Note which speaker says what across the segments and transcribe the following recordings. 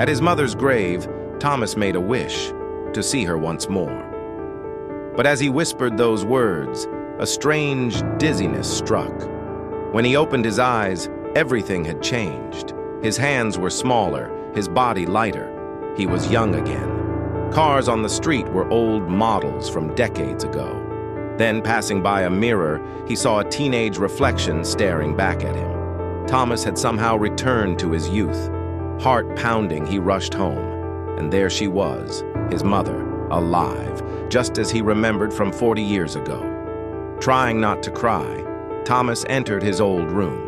Speaker 1: At his mother's grave, Thomas made a wish to see her once more. But as he whispered those words, a strange dizziness struck. When he opened his eyes, everything had changed. His hands were smaller, his body lighter. He was young again. Cars on the street were old models from decades ago. Then, passing by a mirror, he saw a teenage reflection staring back at him. Thomas had somehow returned to his youth. Heart pounding, he rushed home. And there she was, his mother, alive, just as he remembered from 40 years ago. Trying not to cry, Thomas entered his old room.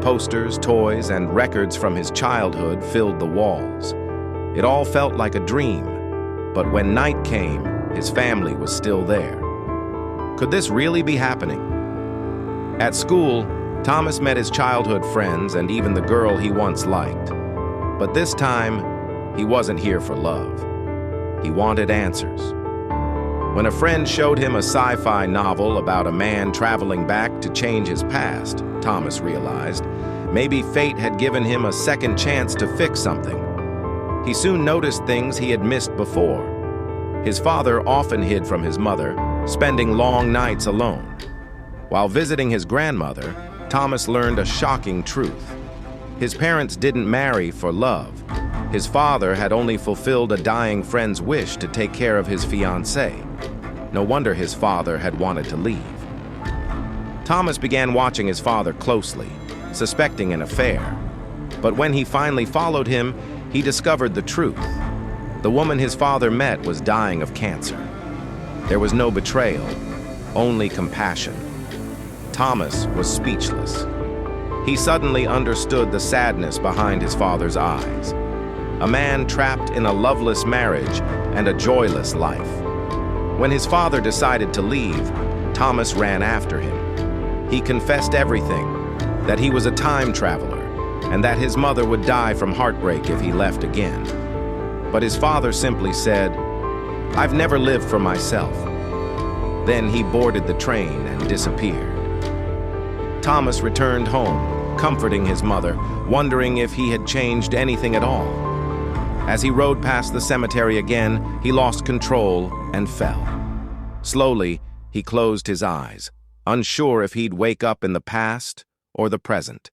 Speaker 1: Posters, toys, and records from his childhood filled the walls. It all felt like a dream, but when night came, his family was still there. Could this really be happening? At school, Thomas met his childhood friends and even the girl he once liked. But this time, he wasn't here for love. He wanted answers. When a friend showed him a sci-fi novel about a man traveling back to change his past, Thomas realized maybe fate had given him a second chance to fix something. He soon noticed things he had missed before. His father often hid from his mother, spending long nights alone. While visiting his grandmother, Thomas learned a shocking truth. His parents didn't marry for love. His father had only fulfilled a dying friend's wish to take care of his fiancée. No wonder his father had wanted to leave. Thomas began watching his father closely, suspecting an affair. But when he finally followed him, he discovered the truth. The woman his father met was dying of cancer. There was no betrayal, only compassion. Thomas was speechless. He suddenly understood the sadness behind his father's eyes. A man trapped in a loveless marriage and a joyless life. When his father decided to leave, Thomas ran after him. He confessed everything, that he was a time traveler, and that his mother would die from heartbreak if he left again. But his father simply said, "I've never lived for myself." Then he boarded the train and disappeared. Thomas returned home, comforting his mother, wondering if he had changed anything at all. As he rode past the cemetery again, he lost control and fell. Slowly, he closed his eyes, unsure if he'd wake up in the past or the present.